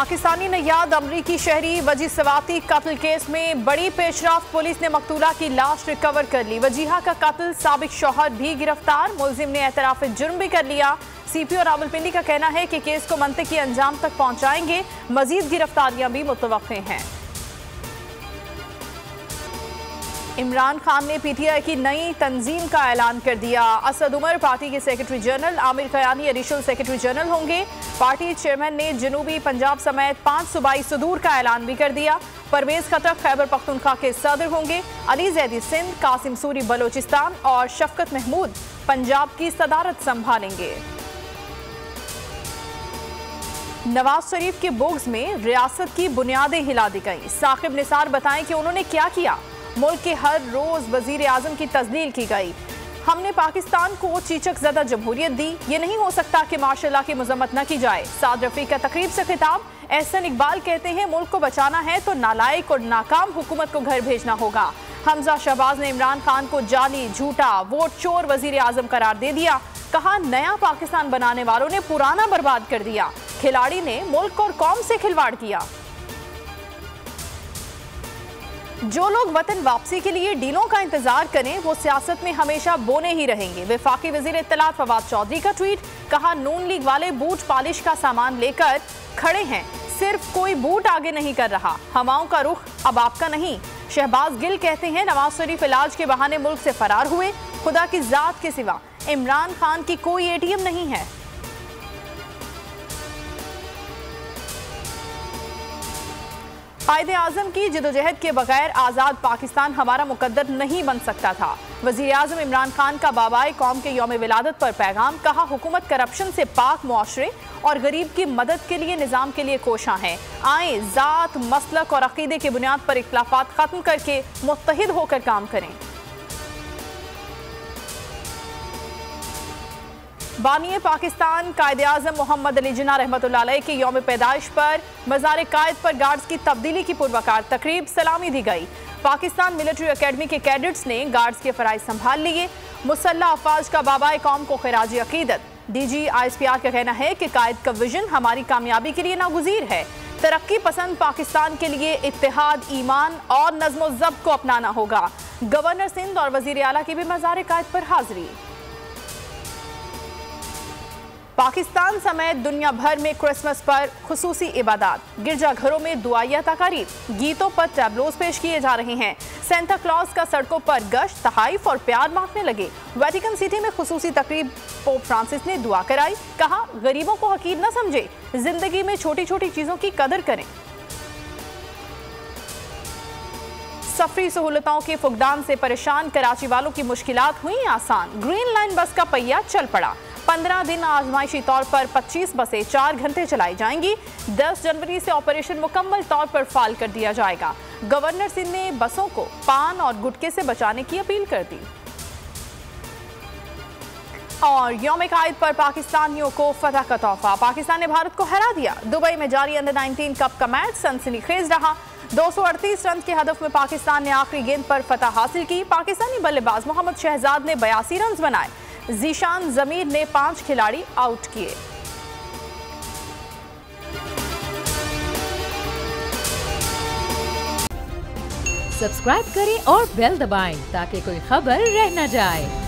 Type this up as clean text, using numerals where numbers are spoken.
पाकिस्तानी नैयाद अमरीकी शहरी वजी सवाती कत्ल केस में बड़ी पेशरफ। पुलिस ने मकतूला की लाश रिकवर कर ली। वजीहा का कत्ल, साबिक शौहर भी गिरफ्तार। मुलजिम ने एतराफ जुर्म भी कर लिया। सीपीओ रावलपिंडी का कहना है कि केस को मंतकी अंजाम तक पहुंचाएंगे। मजीद गिरफ्तारियां भी मुतवक्के हैं। इमरान खान ने पीटीआई की नई तंजीम का ऐलान कर दिया। असद उमर पार्टी के secretary general, Amir Kayani additional secretary general होंगे। पार्टी चेयरमैन ने जनूबी पंजाब समेत 5 सूबाई सदूर का ऐलान भी कर दिया। परवेज खटक खैबर पख्तूनख्वा के सदर होंगे। अली जैदी सिंध, कासिम सूरी बलोचिस्तान और शफकत महमूद पंजाब की सदारत संभालेंगे। नवाज शरीफ के बुग्ज में रियासत की बुनियादें हिला दी गई। साकिब निसार बताएं कि उन्होंने क्या किया। मुल्क के हर रोज वजीर आजम की तस्लील की गई। हमने पाकिस्तान को चीचक ज़दा जमहूरियत दी। ये नहीं हो सकता कि माशाअल्लाह की मजम्मत न की जाए। साद रफीक का तकरीब से खिताब। एहसन इकबाल कहते हैं मुल्क को बचाना है तो नालायक और नाकाम हुकूमत को घर भेजना होगा। हमजा शहबाज ने इमरान खान को जाली, झूठा, वोट चोर वजीर आजम करार दे दिया। कहा नया पाकिस्तान बनाने वालों ने पुराना बर्बाद कर दिया। खिलाड़ी ने मुल्क और कौम से खिलवाड़ किया। जो लोग वतन वापसी के लिए डीलों का इंतजार करें वो सियासत में हमेशा बोने ही रहेंगे। वफाकी वजीर इत्तलात फवाद चौधरी का ट्वीट। कहा नून लीग वाले बूट पॉलिश का सामान लेकर खड़े हैं, सिर्फ कोई बूट आगे नहीं कर रहा। हवाओं का रुख अब आपका नहीं। शहबाज गिल कहते हैं नवाज शरीफ इलाज के बहाने मुल्क से फरार हुए। खुदा की जात के सिवा इमरान खान की कोई एटीएम नहीं है। कायदे आजम की जिदोजहद के बगैर आज़ाद पाकिस्तान हमारा मुकद्दर नहीं बन सकता था। वज़ीर आज़म इमरान खान का बाबाए कौम के यौम विलादत पर पैगाम। कहा हुकूमत करप्शन से पाक मुआशरे और गरीब की मदद के लिए निज़ाम के लिए कोशां है। आए ज़ात, मसलक और अकीदे की बुनियाद पर इख्तिलाफात ख़त्म करके मुत्तहिद होकर काम करें। बानिए पाकिस्तान कायदे आज़म मोहम्मद अली जिन्ना रहमतुल्लाह अलैह की यौम पैदाइश पर मज़ार कायद पर गार्ड्स की तब्दीली की पुरवकार तकरीब सलामी दी गई। पाकिस्तान मिलिट्री अकेडमी के कैडेट्स ने गार्ड्स के फ़राइज़ संभाल लिए। मुसल्लह अफ़वाज का बाबाए कौम को खिराजी अकीदत। DG ISPR का कहना है कि कायद का विजन हमारी कामयाबी के लिए नागुज़ीर है। तरक्की पसंद पाकिस्तान के लिए इत्तेहाद, ईमान और नज़्म व ज़ब्त को अपनाना होगा। गवर्नर सिंध और वज़ीर आला की भी मज़ार कायद पर हाजिरी। पाकिस्तान समेत दुनिया भर में क्रिसमस पर खुसूसी इबादत। गिरजाघरों में दुआया तकारीब, गीतों पर टैब्लोज पेश किए जा रहे हैं। सेंटा क्लॉज का सड़कों पर गश्त, तहाइफ और प्यार बांटने लगे। वेटिकन सिटी में खुसूसी तकरीब पोप फ्रांसिस ने दुआ कराई। कहा गरीबों को हकीर न समझे, जिंदगी में छोटी छोटी चीजों की कदर करें। सफरी सहूलतों के फुकदान से परेशान कराची वालों की मुश्किलात हुई आसान। ग्रीन लाइन बस का पहिया चल पड़ा। 15 दिन आजमाइशी तौर पर 25 बसें 4 घंटे चलाई जाएंगी। 10 जनवरी से ऑपरेशन मुकम्मल तौर पर फाल कर दिया जाएगा। गवर्नर सिंध ने बसों को पान और गुटखे से बचाने की अपील कर दी। और यौम कायद पर पाकिस्तानियों को फतह का तोहफा। पाकिस्तान ने भारत को हरा दिया। दुबई में जारी अंडर-19 कप का मैच सनसनीखेज रहा। 238 रन के हदफ में पाकिस्तान ने आखिरी गेंद पर फतह हासिल की। पाकिस्तानी बल्लेबाज मोहम्मद शहजाद ने 82 रन बनाए। जीशान जमीर ने 5 खिलाड़ी आउट किए। सब्सक्राइब करें और बेल दबाएं ताकि कोई खबर रह न जाए।